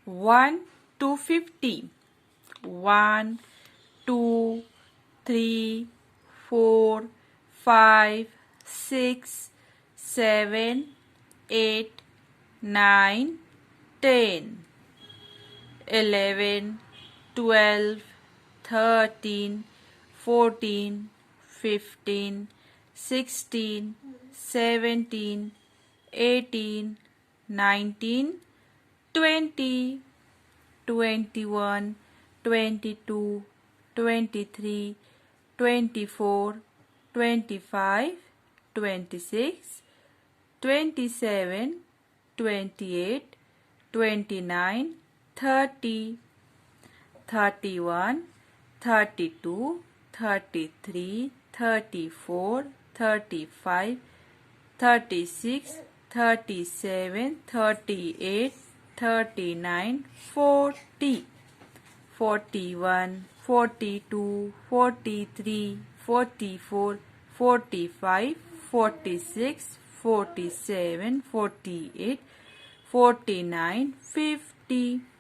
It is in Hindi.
1 to 50. 1, 2, 3, 4, 5, 6, 7, 8, 9, 10, 11, 12, 13, 14, 15, 16, 17, 18, 19, 20, 21, 22, 23, 24, 25, 26, 27, 28, 29, 30, 31, 32, 33, 34, 35, 36, 37, 38, 39, 40, 41, 42, 43, 44, 45, 46, 47, 48, 49, 50.